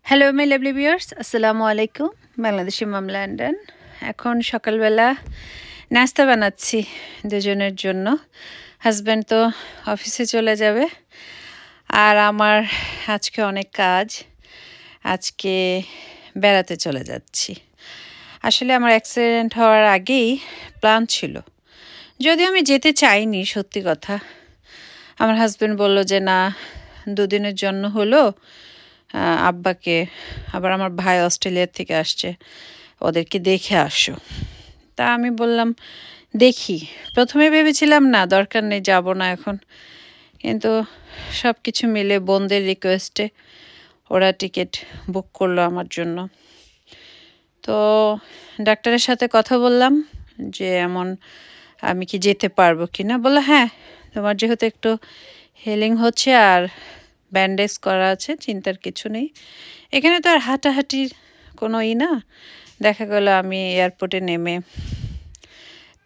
Hello my lovely viewers, আসসালামু আলাইকুম। বাংলাদেশি মাম London. এখন সকালবেলা নাস্তা বানাচ্ছি দুজনের জন্য। হাজব্যান্ড তো অফিসে চলে যাবে, আর আমার আজকে অনেক কাজ। আজকে বেড়াতে চলে যাচ্ছি। আসলে আমার অ্যাক্সিডেন্ট হওয়ার আগেই প্ল্যান ছিল, যদিও আমি যেতে চাইনি। সত্যি কথা, আমার হাজব্যান্ড বলল যে না, দুদিনের জন্য হলো আব্বাকে, আবার আমার ভাই অস্ট্রেলিয়া থেকে আসছে, ওদেরকে দেখে আসো। তা আমি বললাম দেখি। প্রথমে ভেবেছিলাম না, দরকার নেই, যাব না এখন। কিন্তু সব কিছু মিলে বোনদের রিকোয়েস্টে ওরা টিকিট বুক করলো আমার জন্য। তো ডাক্তারের সাথে কথা বললাম যে এমন আমি কি যেতে পারবো কি না। বললো হ্যাঁ, তোমার যেহেতু একটু হিলিং হচ্ছে আর ব্যান্ডেজ করা আছে, চিন্তার কিছু নেই। এখানে তো আর হাঁটাহাঁটির কোনো না। দেখা গেল আমি এয়ারপোর্টে নেমে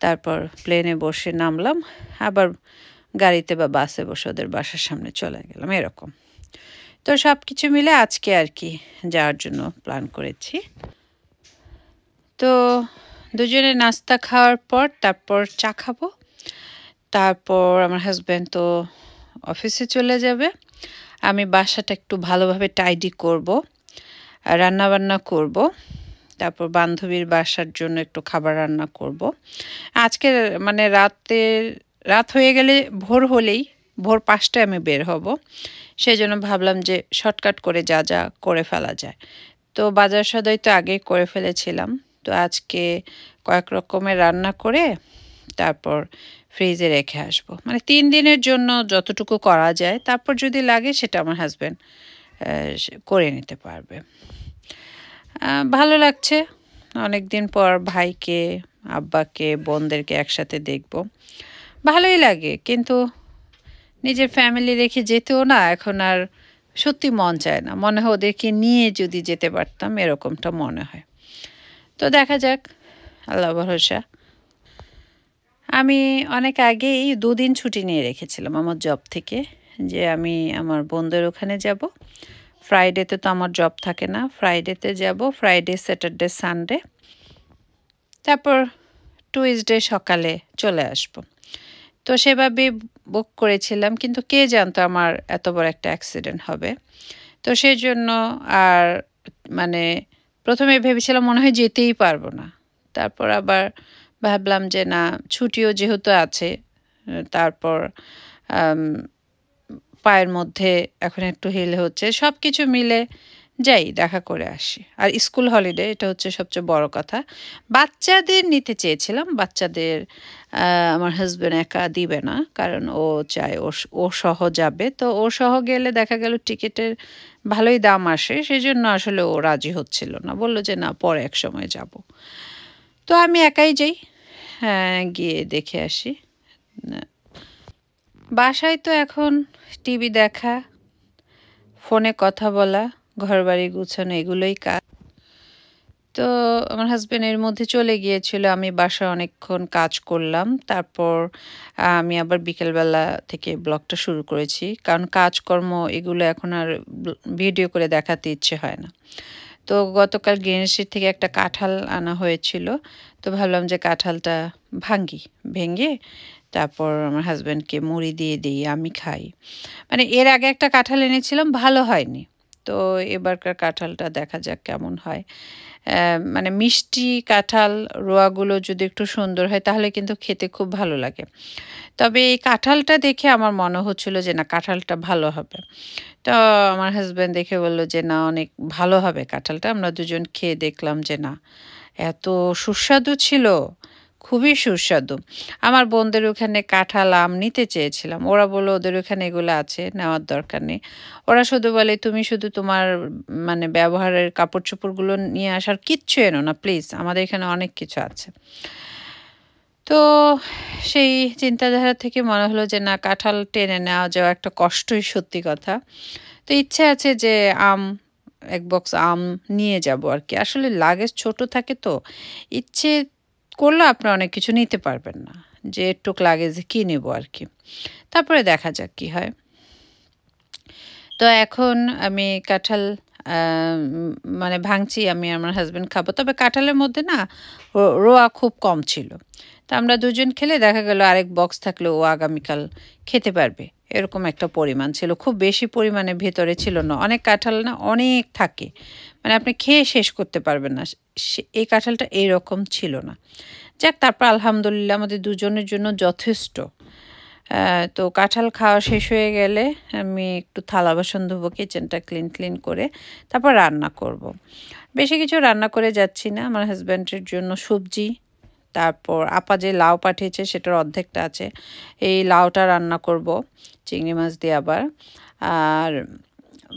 তারপর প্লেনে বসে নামলাম, আবার গাড়িতে বা বাসে বসে ওদের বাসার সামনে চলে গেলাম, এরকম। তো সব কিছু মিলে আজকে আর কি যাওয়ার জন্য প্ল্যান করেছি। তো দুজনে নাস্তা খাওয়ার পর তারপর চা খাবো। তারপর আমার হাজব্যান্ড তো অফিসে চলে যাবে। আমি বাসাটা একটু ভালোভাবে টাইডি করব, রান্নাবান্না করব। তারপর বান্ধবীর বাসার জন্য একটু খাবার রান্না করব। আজকে মানে রাত হয়ে গেলে ভোর 5টায় আমি বের হব। সেই জন্য ভাবলাম যে শর্টকাট করে যা যা করে ফেলা যায়। তো বাজার সদাই তো আগেই করে ফেলেছিলাম। তো আজকে কয়েক রকমের রান্না করে তারপর ফ্রিজে রেখে আসব। মানে 3 দিনের জন্য যতটুকু করা যায়, তারপর যদি লাগে সেটা আমার হাজব্যান্ড করে নিতে পারবে। ভালো লাগছে, অনেক দিন পর ভাইকে, আব্বাকে, বোনদেরকে একসাথে দেখব। ভালোই লাগে, কিন্তু নিজের ফ্যামিলি রেখে যেতেও না এখন আর সত্যি মন চায় না। মনে হয় ওদেরকে নিয়ে যদি যেতে পারতাম, এরকমটা মনে হয়। তো দেখা যাক, আল্লাহ ভরসা। আমি অনেক আগেই 2 দিন ছুটি নিয়ে রেখেছিলাম আমার জব থেকে, যে আমি আমার বোনদের ওখানে যাব। ফ্রাইডেতে তো আমার জব থাকে না, ফ্রাইডেতে যাব, ফ্রাইডে, স্যাটারডে, সানডে। তারপর টুইসডে সকালে চলে আসব। তো সেভাবে বুক করেছিলাম, কিন্তু কে জানতো আমার এত বড় একটা অ্যাক্সিডেন্ট হবে। তো সেই জন্য আর মানে প্রথমে ভেবেছিলাম মনে হয় যেতেই পারবো না। তারপর আবার ভাবলাম যে না, ছুটিও যেহেতু আছে, তারপর পায়ের মধ্যে এখন একটু হিল হচ্ছে, সব কিছু মিলে যাই, দেখা করে আসি। আর স্কুল হলিডে, এটা হচ্ছে সবচেয়ে বড় কথা। বাচ্চাদের নিতে চেয়েছিলাম, বাচ্চাদের আমার হাজব্যান্ড একা দিবে না, কারণ ও চায় ও সহ যাবে। তো ও সহ গেলে দেখা গেল টিকিটের ভালোই দাম আসে, সেই জন্য আসলে ও রাজি হচ্ছিল না, বলল যে না, পরে এক সময় যাব। তো আমি একাই যাই, গিয়ে দেখে আসি। বাসায় তো এখন টিভি দেখা, ফোনে কথা বলা, ঘরবাড়ি গুছানো, এগুলোই কাজ। তো আমার হাজব্যান্ড এর মধ্যে চলে গিয়েছিল, আমি বাসায় অনেকক্ষণ কাজ করলাম। তারপর আমি আবার বিকেলবেলা থেকে ব্লগটা শুরু করেছি, কারণ কাজকর্ম এগুলো এখন আর ভিডিও করে দেখাতে ইচ্ছে হয় না। তো গতকাল গ্রিনশিট থেকে একটা কাঁঠাল আনা হয়েছিল, তো ভাবলাম যে কাঁঠালটা ভেঙে তারপর আমার হাজব্যান্ডকে মুড়ি দিয়ে দিই, আমি খাই। মানে এর আগে একটা কাঁঠাল এনেছিলাম, ভালো হয়নি। তো এবারকার কাঁঠালটা দেখা যাক কেমন হয়। মানে মিষ্টি কাঁঠাল, রোয়াগুলো যদি একটু সুন্দর হয় তাহলে কিন্তু খেতে খুব ভালো লাগে। তবে এই কাঁঠালটা দেখে আমার মনে হচ্ছিল যে না, কাঁঠালটা ভালো হবে। তো আমার হাজব্যান্ড দেখে বলল যে না, অনেক ভালো হবে কাঁঠালটা। আমরা দুজন খেয়ে দেখলাম যে না, এত সুস্বাদু ছিল, খুবই সুস্বাদু। আমার বোনদের ওখানে কাঁঠাল, আম নিতে চেয়েছিলাম, ওরা বললো ওদের ওখানে এগুলো আছে, নেওয়ার দরকার নেই। ওরা শুধু বলে তুমি শুধু তোমার মানে ব্যবহারের কাপড় চোপড়গুলো নিয়ে আসার, কিচ্ছু এনো না প্লিজ, আমাদের এখানে অনেক কিছু আছে। তো সেই চিন্তাধারা থেকে মনে হলো যে না, কাঁঠাল টেনে নেওয়া যাওয়া একটা কষ্টই, সত্যি কথা। তো ইচ্ছে আছে যে এক বক্স আম নিয়ে যাব আর কি। আসলে লাগেজ ছোট থাকে, তো ইচ্ছে করলে আপনি অনেক কিছু নিতে পারবেন না, যে একটুক লাগেজে কী নেবো আর কি। তারপরে দেখা যাক কি হয়। তো এখন আমি কাঁঠাল মানে ভাঙচি আমি আমার হাজব্যান্ড খাবো। তবে কাঁঠালের মধ্যে না রোয়া খুব কম ছিল। তো আমরা দুজন খেলে দেখা গেল আরেক বক্স থাকলে ও আগামীকাল খেতে পারবে, এরকম একটা পরিমাণ ছিল। খুব বেশি পরিমাণে ভেতরে ছিল না। অনেক কাঁঠাল না অনেক থাকে, মানে আপনি খেয়ে শেষ করতে পারবেন না। এই কাঁঠালটা এইরকম ছিল না। যাক, তারপর আলহামদুলিল্লাহ আমাদের দুজনের জন্য যথেষ্ট। তো কাঁঠাল খাওয়া শেষ হয়ে গেলে আমি একটু থালা বাসন ধোবো, কিচেনটা ক্লিন করে তারপর রান্না করব। বেশি কিছু রান্না করে যাচ্ছি না। আমার হাজব্যান্ডের জন্য সবজি, তারপর আপা যে লাউ পাঠিয়েছে সেটার অর্ধেকটা আছে, এই লাউটা রান্না করব চিংড়ি মাছ দিয়ে আবার। আর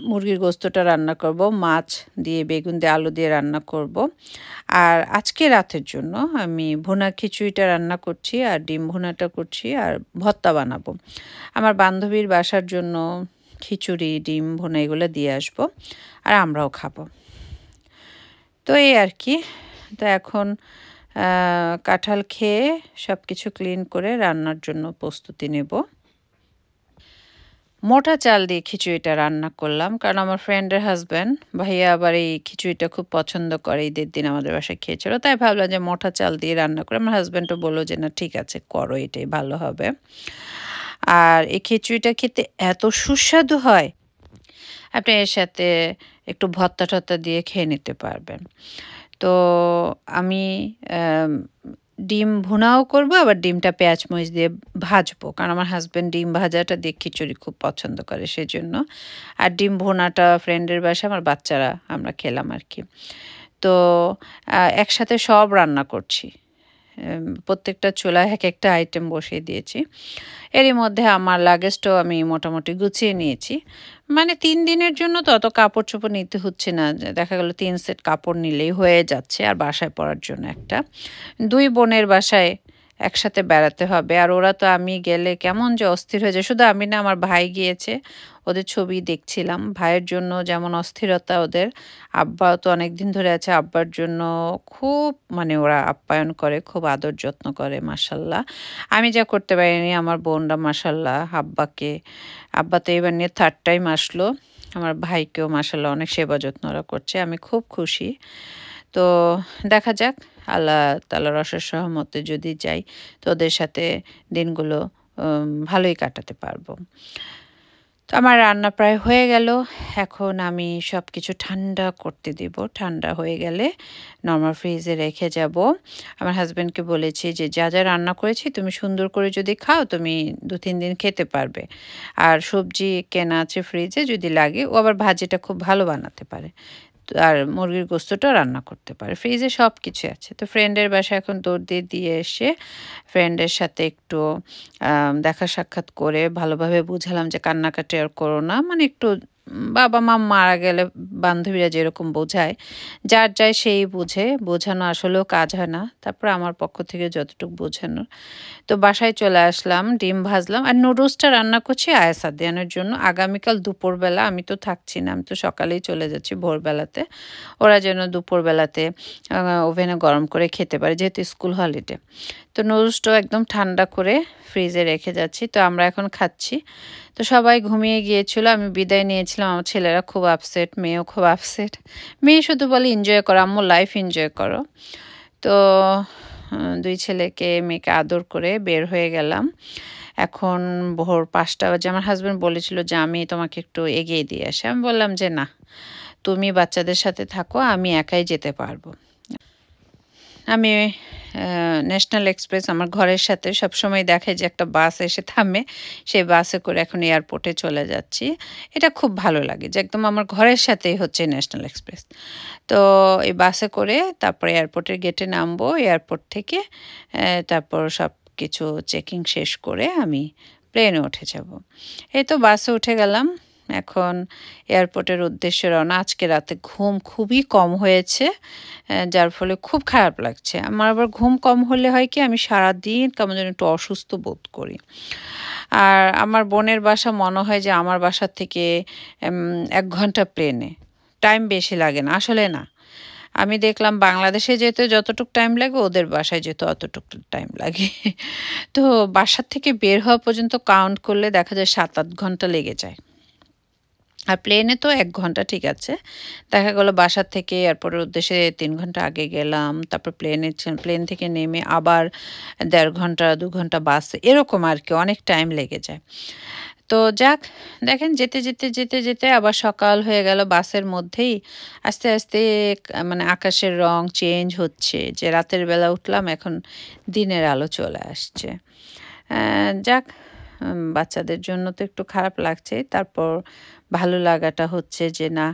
মুরগির গোস্তটা রান্না করব, মাছ দিয়ে বেগুন দিয়ে আলু দিয়ে রান্না করব। আর আজকে রাতের জন্য আমি ভুনা খিচুড়িটা রান্না করছি, আর ডিম ভুনাটা করছি, আর ভর্তা বানাবো। আমার বান্ধবীর বাসার জন্য খিচুড়ি ডিম ভুনা এগুলো দিয়ে আসবো, আর আমরাও খাবো। তো এই আর কি। তো এখন কাঁঠাল খেয়ে সব কিছু ক্লিন করে রান্নার জন্য প্রস্তুতি নেব। মোটা চাল দিয়ে খিচুড়িটা রান্না করলাম, কারণ আমার ফ্রেন্ডের হাজব্যান্ড ভাইয়া আবার এই খিচুড়িটা খুব পছন্দ করে। ঈদের দিন আমাদের বাসায় খেয়েছিল, তাই ভাবলাম যে মোটা চাল দিয়ে রান্না করে। আমার হাজব্যান্ডও বললো যে না ঠিক আছে করো, এটাই ভালো হবে। আর এই খিচুড়িটা খেতে এত সুস্বাদু হয়, আপনি এর সাথে একটু ভর্তা টর্তা দিয়ে খেয়ে নিতে পারবেন। তো আমি ডিম ভুনাও করব, আবার ডিমটা পেঁয়াজ মরিচ দিয়ে ভাজবো, কারণ আমার হাজব্যান্ড ডিম ভাজাটা দিয়ে খিচুড়ি খুব পছন্দ করে সেজন্য। আর ডিম ভুনাটা ফ্রেন্ডের বাসায় আমার বাচ্চারা আমরা খেলাম আর কি। তো একসাথে সব রান্না করছি, প্রত্যেকটা চুলায় এক একটা আইটেম বসিয়ে দিয়েছি। এরই মধ্যে আমার লাগেজটাও আমি মোটামুটি গুছিয়ে নিয়েছি। মানে 3 দিনের জন্য তো অত কাপড় চোপড় নিতে হচ্ছে না, দেখা গেল 3 সেট কাপড় নিলেই হয়ে যাচ্ছে। আর বাসায় পরার জন্য একটা, 2 বোনের বাসায় একসাথে বেড়াতে হবে। আর ওরা তো আমি গেলে কেমন যে অস্থির হয়ে যায়। শুধু আমি না, আমার ভাই গিয়েছে, ওদের ছবি দেখছিলাম। ভাইয়ের জন্য যেমন অস্থিরতা ওদের, আব্বা তো অনেক দিন ধরে আছে, আব্বার জন্য খুব মানে ওরা আপ্যায়ন করে, খুব আদর যত্ন করে মাশাল্লাহ। আমি যা করতে পারিনি, আমার বোনরা মাশাল্লাহ আব্বাকে, আব্বা তো এবার নিয়ে 3rd টাইম আসলো, আমার ভাইকেও মাশাল্লাহ অনেক সেবা যত্ন ওরা করছে। আমি খুব খুশি। তো দেখা যাক, আল্লাহ তাআলার অশেষ রহমতে যদি যাই তো ওদের সাথে দিনগুলো ভালোই কাটাতে পারবো। তো আমার রান্না প্রায় হয়ে গেল। এখন আমি সব কিছু ঠান্ডা করতে দেব। ঠান্ডা হয়ে গেলে নরমাল ফ্রিজে রেখে যাব। আমার হাজব্যান্ডকে বলেছি যে যা যা রান্না করেছি তুমি সুন্দর করে যদি খাও, তুমি 2-3 দিন খেতে পারবে। আর সবজি কেনা আছে ফ্রিজে, যদি লাগে। ও আবার ভাজিটা খুব ভালো বানাতে পারে, আর মুরগির গোস্তটাও রান্না করতে পারে। ফ্রিজে সব কিছু আছে। তো ফ্রেন্ডের বাসায় এখন দৌড় দিয়ে এসে ফ্রেন্ডের সাথে একটু দেখা সাক্ষাৎ করে ভালোভাবে বুঝালাম যে কান্নাকাটি আর করো না। মানে একটু বাবা মা মারা গেলে বান্ধবীরা যেরকম বোঝায়, যার যায় সেই বুঝে, বোঝানো আসলেও কাজ হয় না। তারপর আমার পক্ষ থেকে যতটুকু বোঝানোর। তো বাসায় চলে আসলাম, ডিম ভাজলাম, আর নুডলসটা রান্না করছি আয়েস আদ্রিয়ানের জন্য আগামীকাল দুপুরবেলা। আমি তো থাকছি না, আমি তো সকালেই চলে যাচ্ছি ভোরবেলাতে। ওরা যেন দুপুরবেলাতে ওভেনে গরম করে খেতে পারে, যেহেতু স্কুল হলিডে। তো নুডলসটাও একদম ঠান্ডা করে ফ্রিজে রেখে যাচ্ছি। তো আমরা এখন খাচ্ছি। তো সবাই ঘুমিয়ে গিয়েছিল, আমি বিদায় নিয়েছিলাম। আমার ছেলেরা খুব আপসেট, মেয়েও খুব আপসেট। মেয়ে শুধু বলে এনজয় করো আম্মু, লাইফ এনজয় করো। তো 2 ছেলেকে মেয়েকে আদর করে বের হয়ে গেলাম। এখন ভোর 5টা বাজে। আমার হাজব্যান্ড বলেছিল যে আমি তোমাকে একটু এগিয়ে দিয়ে আসি। আমি বললাম যে না, তুমি বাচ্চাদের সাথে থাকো, আমি একাই যেতে পারবো। আমি ন্যাশনাল এক্সপ্রেস আমার ঘরের সাথে সবসময় দেখায় যে একটা বাস এসে থামে, সেই বাসে করে এখন এয়ারপোর্টে চলে যাচ্ছি। এটা খুব ভালো লাগে যে একদম আমার ঘরের সাথেই হচ্ছে ন্যাশনাল এক্সপ্রেস। তো এই বাসে করে তারপর এয়ারপোর্টের গেটে নামবো। এয়ারপোর্ট থেকে তারপর সব কিছু চেকিং শেষ করে আমি প্লেনে উঠে যাব। এই তো বাসে উঠে গেলাম। এখন এয়ারপোর্টের উদ্দেশ্যে রওনা। আজকে রাতে ঘুম খুবই কম হয়েছে, যার ফলে খুব খারাপ লাগছে। আমার আবার ঘুম কম হলে হয় কি, আমি সারাদিন কেমন যেন একটু অসুস্থ বোধ করি। আর আমার বোনের বাসা মনে হয় যে আমার বাসার থেকে 1 ঘন্টা প্লেনে, টাইম বেশি লাগে না। আসলে না, আমি দেখলাম বাংলাদেশে যেতে যতটুকু টাইম লাগে ওদের বাসায় যেতে অতটুকু টাইম লাগে। তো বাসার থেকে বের হওয়া পর্যন্ত কাউন্ট করলে দেখা যায় 7-8 ঘন্টা লেগে যায়। আর প্লেনে তো ১ ঘন্টা ঠিক আছে। দেখা গেল বাসা থেকে এয়ারপোর্টের উদ্দেশ্যে ৩ ঘন্টা আগে গেলাম। তারপর প্লেন থেকে নেমে আবার ১.৫ ঘন্টা ২ ঘন্টা বাসে এরকম আরকি অনেক টাইম লেগে যায়। তো যাক দেখেন যেতে আবার সকাল হয়ে গেল বাসের মধ্যেই। আস্তে মানে আকাশের রং চেঞ্জ হচ্ছে যে রাতের বেলা উঠলাম এখন দিনের আলো চলে আসছে। যাক বাচ্চাদের জন্য তো একটু খারাপ লাগছে। তারপর ভালো লাগাটা হচ্ছে যে না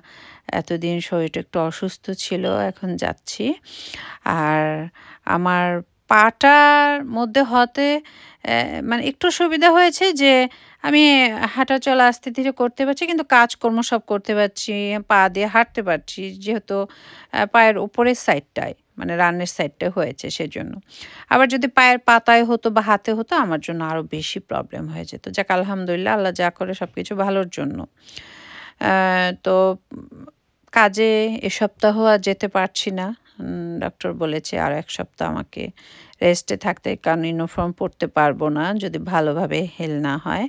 এতদিন শরীরটা একটু অসুস্থ ছিল এখন যাচ্ছি। আর আমার পাটার মধ্যে হতে মানে একটু সুবিধা হয়েছে যে আমি হাঁটা চলা আস্তে ধীরে করতে পারছি কিন্তু কাজকর্ম সব করতে পারছি, পা দিয়ে হাঁটতে পারছি যেহেতু পায়ের উপরের সাইডটায় মানে রানের সাইডটায় হয়েছে সেজন্য। আবার যদি পায়ের পাতায় হতো বা হাতে হতো আমার জন্য আরও বেশি প্রবলেম হয়ে যেত। যাক আলহামদুলিল্লাহ আল্লাহ যা করে সব কিছু ভালোর জন্য। তো কাজে এ সপ্তাহ আর যেতে পারছি না। ডক্টর বলেছে আর ১ সপ্তাহ আমাকে রেস্টে থাকতে কারণ ইউনিফর্ম পরতে পারবো না যদি ভালোভাবে হেল না হয়।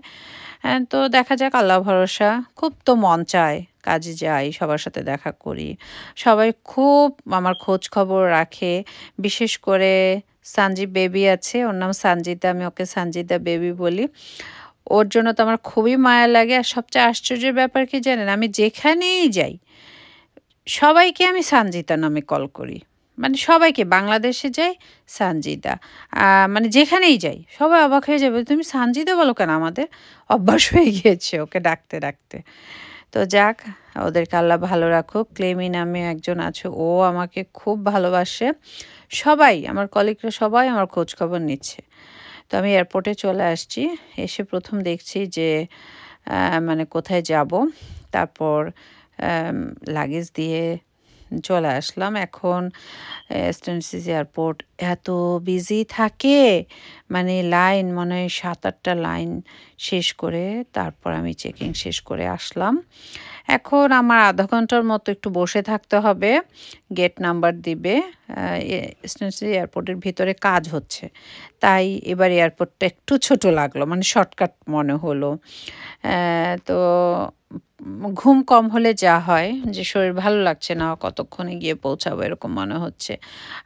তো দেখা যাক আল্লাহ ভরসা। খুব তো মন চায় কাজে যাই, সবার সাথে দেখা করি। সবাই খুব আমার খোঁজ খবর রাখে। বিশেষ করে সানজিব বেবি আছে, ওর নাম সানজিদা, আমি ওকে সানজিদা বেবি বলি। ওর জন্য তো আমার খুবই মায়া লাগে। আর সবচেয়ে আশ্চর্যের ব্যাপার কি জানেন? আমি যেখানেই যাই সবাইকে আমি সানজিদা নামে কল করি। মানে সবাইকে বাংলাদেশে যাই সানজিদা। মানে যেখানেই যাই সবাই অবাক হয়ে যাবে, "তুমি সানজিদা বলো কেন?" আমাদের অভ্যাস হয়ে গিয়েছে ওকে ডাকতে। তো যাক ওদেরকে আল্লাহ ভালো রাখুক। ক্লেমি নামে একজন আছে ও আমাকে খুব ভালোবাসে। সবাই আমার কলিগরা সবাই আমার খোঁজখবর নিচ্ছে। তো আমি এয়ারপোর্টে চলে আসছি। এসে ১ম দেখছি যে মানে কোথায় যাব। তারপর লাগেজ দিয়ে চলে আসলাম। এখন ইস্টার্ন সিটি এয়ারপোর্ট এত বিজি থাকে, মানে লাইন মনে হয় ৭-৮ টা লাইন শেষ করে তারপর আমি চেকিং শেষ করে আসলাম। এখন আমার আধা ঘন্টার মতো একটু বসে থাকতে হবে। গেট নাম্বার দিবে। ইস্টার্ন সিটি এয়ারপোর্টের ভিতরে কাজ হচ্ছে। তাই এবার এয়ারপোর্টটা একটু ছোট লাগলো, মানে শর্টকাট মনে হলো। তো ঘুম কম হলে যা হয় যে শরীর ভালো লাগছে না, কতক্ষণে গিয়ে পৌঁছাবো এরকম মনে হচ্ছে।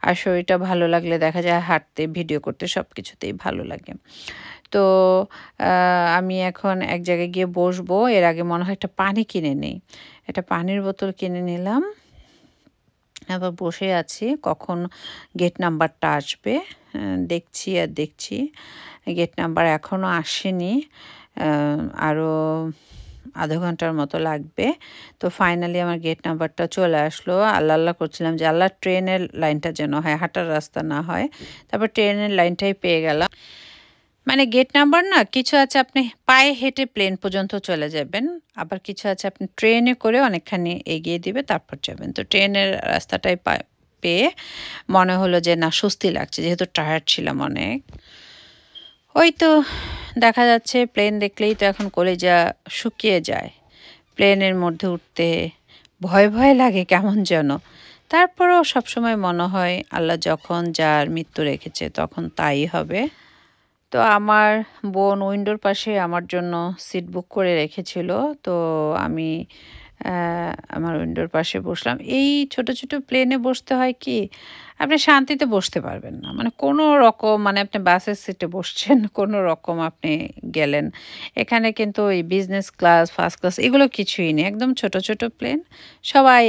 আর শরীরটা ভালো লাগলে দেখা যায় হাঁটতে, ভিডিও করতে সবকিছুতেই ভালো লাগে। তো আমি এখন এক জায়গায় গিয়ে বসবো। এর আগে মনে হয় একটা পানি কিনে নেই। একটা পানির বোতল কিনে নিলাম। আবার বসে আছি কখন গেট নাম্বারটা আসবে। দেখছি। গেট নাম্বার এখনও আসেনি। আরও আধা ঘন্টার মতো লাগবে। তো ফাইনালি আমার গেট নাম্বারটা চলে আসলো। আল্লাহ করছিলাম যে আল্লাহ ট্রেনের লাইনটা যেন হয়, হাঁটার রাস্তা না হয়। তারপর ট্রেনের লাইনটাই পেয়ে গেলাম। মানে গেট নাম্বার না কিছু আছে আপনি পায়ে হেঁটে প্লেন পর্যন্ত চলে যাবেন। আবার কিছু আছে আপনি ট্রেনে করে অনেকখানি এগিয়ে দিবে তারপর যাবেন। তো ট্রেনের রাস্তাটাই পেয়ে মনে হলো যে না স্বস্তি লাগছে যেহেতু টায়ার্ড ছিলাম অনেক। ওই তো দেখা যাচ্ছে প্লেন দেখলেই তো এখন কলিজা শুকিয়ে যায়। প্লেনের মধ্যে উঠতে ভয় লাগে কেমন যেন। তারপরেও সবসময় মনে হয় আল্লাহ যখন যার মৃত্যু রেখেছে তখন তাই হবে। তো আমার বোন উইন্ডোর পাশে আমার জন্য সিট বুক করে রেখেছিল। তো আমি আমার উইন্ডোর পাশে বসলাম। এই ছোট প্লেনে বসতে হয় কি, আপনি শান্তিতে বসতে পারবেন না। মানে কোনো রকম মানে আপনি বাসের সিটে বসছেন, কোনো রকম আপনি গেলেন। এখানে কিন্তু ওই বিজনেস ক্লাস, ফার্স্ট ক্লাস এগুলো কিছুই নেই। একদম ছোট প্লেন। সবাই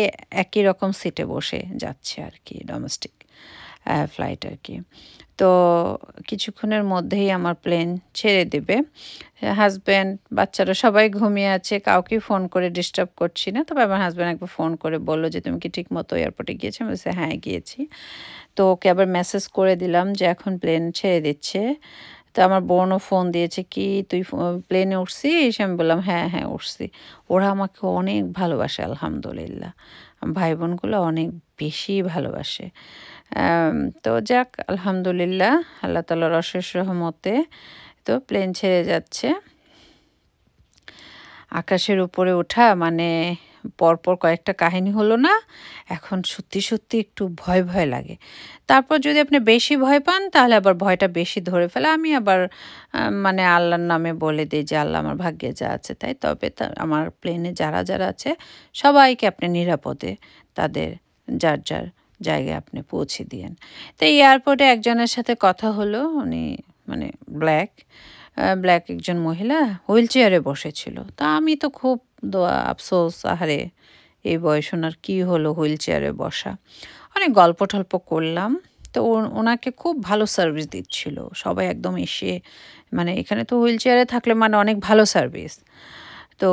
একই রকম সিটে বসে যাচ্ছে আরকি, ডোমেস্টিক ফ্লাইট আরকি। তো কিছুক্ষণের মধ্যেই আমার প্লেন ছেড়ে দেবে। হাসব্যান্ড, বাচ্চারা সবাই ঘুমিয়ে আছে। কাউকেই ফোন করে ডিস্টার্ব করছি না। তবে আমার হাসব্যান্ড একবার ফোন করে বলল যে, "তুমি কি ঠিকমতো এয়ারপোর্টে গিয়েছো?" আমি বলছি, "হ্যাঁ, গিয়েছি।" তো ওকে আবার মেসেজ করে দিলাম যে এখন প্লেন ছেড়ে দিচ্ছে। তো আমার বোনও ফোন দিয়েছে, "কি তুই প্লেনে উঠছিস?" আমি বললাম, "হ্যাঁ, উঠছি।" ওরা আমাকে অনেক ভালোবাসে আলহামদুলিল্লাহ। ভাই-বোনগুলো অনেক বেশি ভালোবাসে। তো যাক আলহামদুলিল্লাহ আল্লাহ তাআলার অশেষ রহমতে তো প্লেন ছেড়ে যাচ্ছে। আকাশের উপরে ওঠা মানে পরপর কয়েকটা কাহিনী হলো না, এখন সত্যি সত্যি একটু ভয় ভয় লাগে। তারপর যদি আপনি বেশি ভয় পান তাহলে আবার ভয়টা বেশি ধরে ফেলে। আমি আবার মানে আল্লাহর নামে বলে দিই যে আল্লাহ আমার ভাগ্যে যা আছে তাই। তবে আমার প্লেনে যারা যারা আছে সবাইকে আপনি নিরাপদে তাদের যার যার জায়গায় আপনি পৌঁছে দিয়েন। তো এয়ারপোর্টে একজনের সাথে কথা হলো, উনি মানে ব্ল্যাক একজন মহিলা হুইল চেয়ারে বসেছিল। তা আমি তো খুব দোয়া আফসোস, আহারে এই বয়স ওনার কী হলো হুইল চেয়ারে বসা। অনেক গল্প টল্প করলাম। তো ওনাকে খুব ভালো সার্ভিস দিচ্ছিল সবাই, একদম এসে মানে এখানে তো হুইল চেয়ারে থাকলে মানে অনেক ভালো সার্ভিস। তো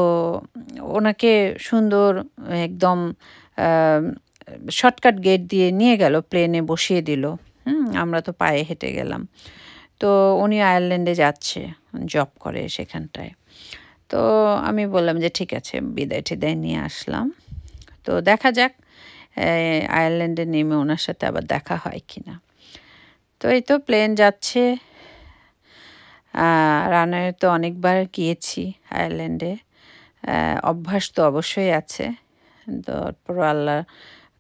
ওনাকে সুন্দর একদম শর্টকাট গেট দিয়ে নিয়ে গেল, প্লেনে বসিয়ে দিল। আমরা তো পায়ে হেঁটে গেলাম। তো উনি আয়ারল্যান্ডে যাচ্ছে, জব করে সেখানটায়। তো আমি বললাম যে ঠিক আছে, বিদায় টিদায় নিয়ে আসলাম। তো দেখা যাক আয়ারল্যান্ডে নেমে ওনার সাথে আবার দেখা হয় কি না। তো এই তো প্লেন যাচ্ছে। রানওয়ে তো অনেকবার গিয়েছি আয়ারল্যান্ডে, অভ্যাস তো অবশ্যই আছে। তারপর আল্লাহর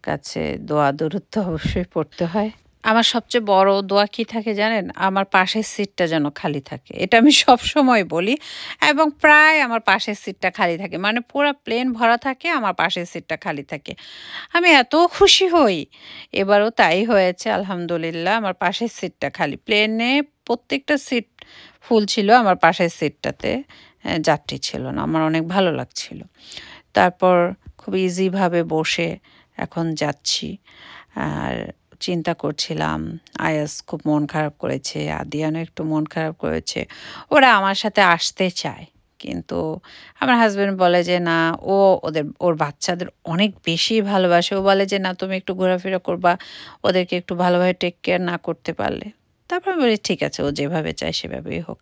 কাছে দোয়া দরুদ তো অবশ্যই পড়তে হয়। আমার সবচেয়ে বড় দোয়া কী থাকে জানেন? আমার পাশের সিটটা যেন খালি থাকে। এটা আমি সবসময় বলি এবং প্রায় আমার পাশের সিটটা খালি থাকে। মানে পুরা প্লেন ভরা থাকে, আমার পাশের সিটটা খালি থাকে। আমি এত খুশি হই। এবারও তাই হয়েছে আলহামদুলিল্লাহ, আমার পাশের সিটটা খালি। প্লেনে প্রত্যেকটা সিট ফুল ছিল, আমার পাশের সিটটাতে যাত্রী ছিল না। আমার অনেক ভালো লাগছিল। তারপর খুব ইজিভাবে বসে এখন যাচ্ছি। আর চিন্তা করছিলাম, আয়াস খুব মন খারাপ করেছে, আদিয়ানও একটু মন খারাপ করেছে। ওরা আমার সাথে আসতে চায়, কিন্তু আমার হাজব্যান্ড বলে যে না, ওর বাচ্চাদের অনেক বেশি ভালোবাসে। ও বলে যে না, তুমি একটু ঘোরাফেরা করবা, ওদেরকে একটু ভালোভাবে টেক কেয়ার না করতে পারলে। তারপর বলি ঠিক আছে, ও যেভাবে চায় সেভাবেই হোক।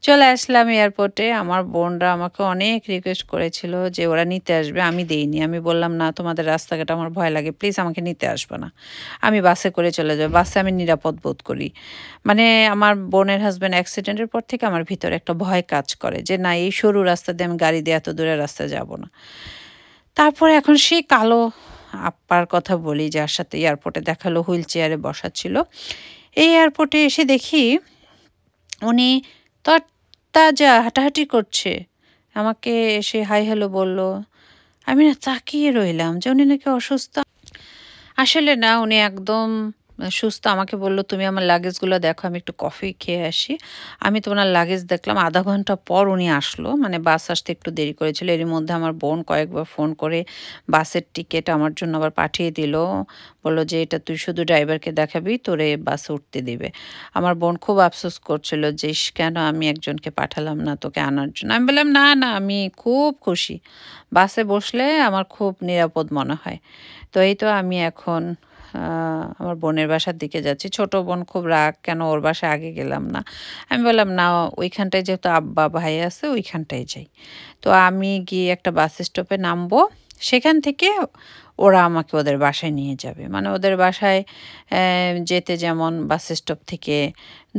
চলে আসলাম এয়ারপোর্টে। আমার বোনরা আমাকে অনেক রিকোয়েস্ট করেছিল যে ওরা নিতে আসবে, আমি দেইনি। আমি বললাম না, তোমাদের রাস্তাঘাট আমার ভয় লাগে, প্লিজ আমাকে নিতে আসবে না, আমি বাসে করে চলে যাব। বাসে আমি নিরাপদ বোধ করি। মানে আমার বোনের হাজব্যান্ড অ্যাক্সিডেন্টের পর থেকে আমার ভিতরে একটা ভয় কাজ করে যে না, এই সরু রাস্তা দিয়ে আমি গাড়ি দিয়ে এত দূরের রাস্তায় যাব না। তারপরে এখন সেই কালো আপ্পার কথা বলি, যার সাথে এয়ারপোর্টে দেখালো হুইল চেয়ারে বসা ছিল। এই এয়ারপোর্টে এসে দেখি উনি তরতাজা হাঁটাহাঁটি করছে। আমাকে এসে হাই হ্যালো বলল। আমি না তাকিয়ে রইলাম যে উনি নাকি অসুস্থ। আসলে না, উনি একদম সুস্থ। আমাকে বলল তুমি আমার লাগেজগুলো দেখো, আমি একটু কফি খেয়ে আসি। আমি তো ওনার লাগেজ দেখলাম। আধা ঘন্টা পর উনি আসলো, মানে বাস আসতে একটু দেরি করেছিল। এরই মধ্যে আমার বোন কয়েকবার ফোন করে বাসের টিকিট আমার জন্য আবার পাঠিয়ে দিল। বলল যে এটা তুই শুধু ড্রাইভারকে দেখাবি, তোরে বাসে উঠতে দিবে। আমার বোন খুব আফসোস করছিল যে ইস, কেন আমি একজনকে পাঠালাম না তোকে আনার জন্য। আমি বললাম না না, আমি খুব খুশি, বাসে বসলে আমার খুব নিরাপদ মনে হয়। তো এই তো আমি এখন আমার বোনের বাসার দিকে যাচ্ছি। ছোট বোন খুব রাগ, কেন ওর বাসায় আগে গেলাম না। আমি বললাম না, ওইখানটায় যেহেতু আব্বা ভাই আছে ওইখানটায় যাই। তো আমি গিয়ে একটা বাস স্টপে নামবো, সেখান থেকে ওরা আমাকে ওদের বাসায় নিয়ে যাবে। মানে ওদের বাসায় যেতে যেমন বাস স্টপ থেকে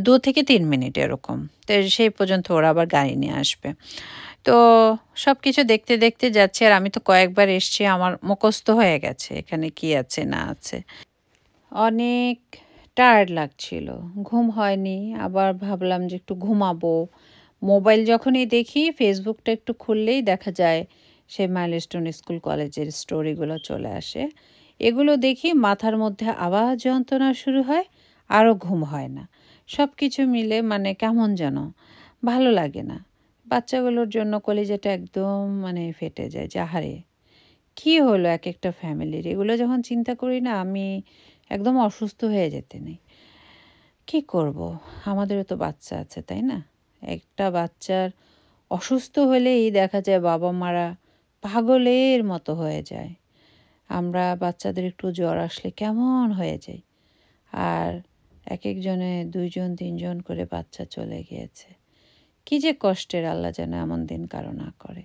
2 থেকে 3 মিনিট এরকম। তো সেই পর্যন্ত ওরা আবার গাড়ি নিয়ে আসবে। তো সব কিছু দেখতে দেখতে যাচ্ছি। আর আমি তো কয়েকবার এসছি, আমার মুখস্থ হয়ে গেছে এখানে কি আছে না আছে। অনেক টায়ার্ড লাগছিল, ঘুম হয়নি। আবার ভাবলাম যে একটু ঘুমাবো। মোবাইল যখনই দেখি, ফেসবুকটা একটু খুললেই দেখা যায় সেই মাইলস্টোন স্কুল কলেজের স্টোরিগুলো চলে আসে। এগুলো দেখি, মাথার মধ্যে আবার যন্ত্রণা শুরু হয়, আরও ঘুম হয় না। সব কিছু মিলে মানে কেমন যেন ভালো লাগে না। বাচ্চাগুলোর জন্য কলিজাটা একদম মানে ফেটে যায় যে আহারে কী হলো এক একটা ফ্যামিলির। এগুলো যখন চিন্তা করি না, আমি একদম অসুস্থ হয়ে যেতে নেই। কী করব, আমাদেরও তো বাচ্চা আছে তাই না? একটা বাচ্চার অসুস্থ হলেই দেখা যায় বাবা মারা পাগলের মতো হয়ে যায়। আমরা বাচ্চাদের একটু জ্বর আসলে কেমন হয়ে যাই। আর এক একজনে 2 জন 3 জন করে বাচ্চা চলে গিয়েছে। কী যে কষ্টের, আল্লাহ যেন এমন দিন কারো না করে।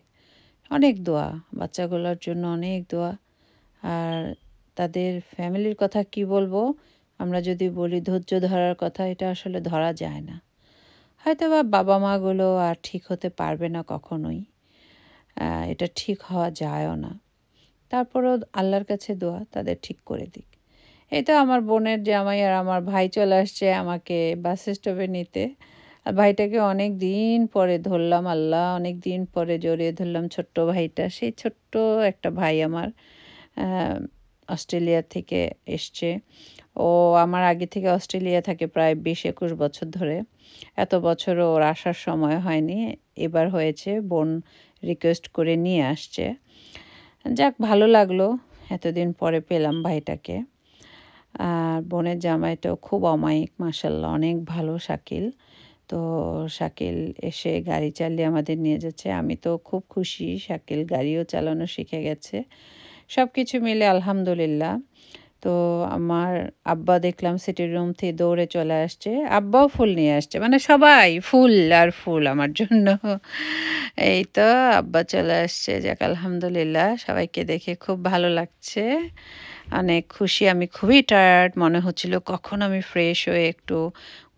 অনেক দোয়া বাচ্চাগুলোর জন্য, অনেক দোয়া। আর তাদের ফ্যামিলির কথা কি বলবো, আমরা যদি বলি ধৈর্য ধরার কথা, এটা আসলে ধরা যায় না। হয়তো বা বাবা মাগুলো আর ঠিক হতে পারবে না কখনোই, এটা ঠিক হওয়া যায়ও না। তারপরও আল্লাহর কাছে দোয়া তাদের ঠিক করে দিক। এই তো আমার বোনের জামাই আর আমার ভাই চলে আসছে আমাকে বাস স্টপে নিতে। আর ভাইটাকে অনেক দিন পরে ধরলাম, আল্লাহ অনেক দিন পরে জড়িয়ে ধরলাম ছোট্ট ভাইটা। সেই ছোট্ট একটা ভাই আমার অস্ট্রেলিয়া থেকে এসছে। ও আমার আগে থেকে অস্ট্রেলিয়া থাকে প্রায় 20-21 বছর ধরে। এত বছরও ওর আসার সময় হয়নি, এবার হয়েছে। বোন রিকোয়েস্ট করে নিয়ে আসছে। যাক, ভালো লাগলো এতদিন পরে পেলাম ভাইটাকে। আর বোনের জামাইটাও খুব অমায়িক, মাশাল্লাহ, অনেক ভালো শাকিল। তো শাকিল এসে গাড়ি চালিয়ে আমাদের নিয়ে যাচ্ছে। আমি তো খুব খুশি, শাকিল গাড়িও চালানো শিখে গেছে। সব কিছু মিলে আলহামদুলিল্লাহ। তো আমার আব্বা দেখলাম সিটির রুম থেকে দৌড়ে চলে আসছে, আব্বাও ফুল নিয়ে আসছে, মানে সবাই ফুল আর ফুল আমার জন্য। এই তো আব্বা চলে আসছে, যাক আলহামদুলিল্লাহ, সবাইকে দেখে খুব ভালো লাগছে, অনেক খুশি। আমি খুবই টায়ার্ড, মনে হচ্ছিল কখন আমি ফ্রেশ হয়ে একটু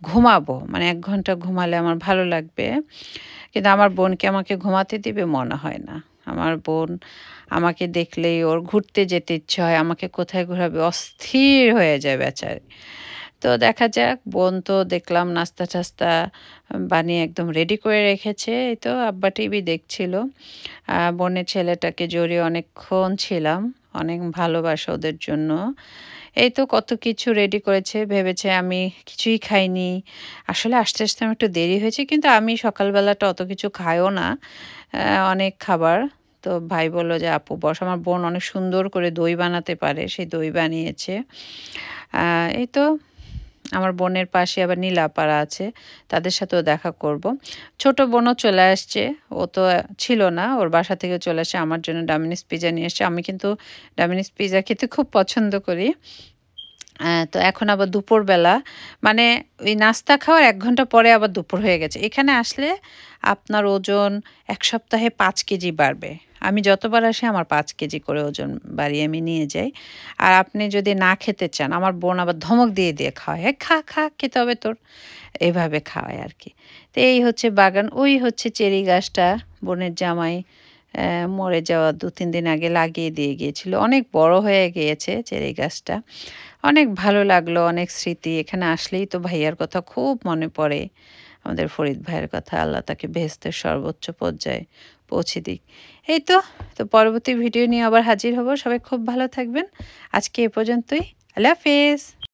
ঘুমাবো, মানে 1 ঘন্টা ঘুমালে আমার ভালো লাগবে। কিন্তু আমার বোনকে আমাকে ঘুমাতে দিবে মনে হয় না। আমার বোন আমাকে দেখলেই ওর ঘুরতে যেতে ইচ্ছে হয়, আমাকে কোথায় ঘোরাবে অস্থির হয়ে যায় বেচারি। তো দেখা যাক, বোন তো দেখলাম নাস্তা টাস্তা বানিয়ে একদম রেডি করে রেখেছে। এই তো আব্বা টিভি দেখছিল। বোনের ছেলেটাকে জড়িয়ে অনেকক্ষণ ছিলাম, অনেক ভালোবাসা ওদের জন্য। এই তো কত কিছু রেডি করেছে, ভেবেছে আমি কিছুই খাইনি। আসলে আস্তে আস্তে আমার একটু দেরি হয়েছে, কিন্তু আমি সকালবেলাটা অত কিছু খাইও না, অনেক খাবার। তো ভাই বলল যে আপু বস, আমার বোন অনেক সুন্দর করে দই বানাতে পারে, সেই দই বানিয়েছে। এই তো আমার বোনের পাশে আবার নীলাপাড়া আছে, তাদের সাথেও দেখা করব। ছোট বোনও চলে আসছে, ও তো ছিল না, ওর বাসা থেকে চলে আসে, আমার জন্য ডমিনোস পিৎজা নিয়ে এসছে। আমি কিন্তু ডমিনোস পিৎজা খেতে খুব পছন্দ করি। তো এখন আবার দুপুরবেলা, মানে ওই নাস্তা খাওয়ার 1 ঘন্টা পরে আবার দুপুর হয়ে গেছে। এখানে আসলে আপনার ওজন 1 সপ্তাহে 5 কেজি বাড়বে। আমি যতবার আসি আমার 5 কেজি করে ওজন বাড়িয়ে আমি নিয়ে যাই। আর আপনি যদি না খেতে চান, আমার বোন আবার ধমক দিয়ে দিয়ে খাওয়ায়, "হ্যাঁ খা খা, খেতে হবে তোর", এভাবে খাওয়ায় আর কি। তো এই হচ্ছে বাগান, ওই হচ্ছে চেরি গাছটা বোনের জামাই মরে যাওয়া 2-3 দিন আগে লাগিয়ে দিয়ে গিয়েছিল। অনেক বড় হয়ে গিয়েছে চেরি গাছটা। অনেক ভালো লাগলো, অনেক স্মৃতি। এখানে আসলেই তো ভাইয়ার কথা খুব মনে পড়ে, আমাদের ফরিদ ভাইয়ের কথা। আল্লাহ তাকে বেহেশতের সর্বোচ্চ পর্যায়ে পৌঁছে দিক। এই তো, পরবর্তী ভিডিও নিয়ে আবার হাজির হব। সবাই খুব ভালো থাকবেন। আজকে এ পর্যন্তই। আল্লাহ হাফেজ।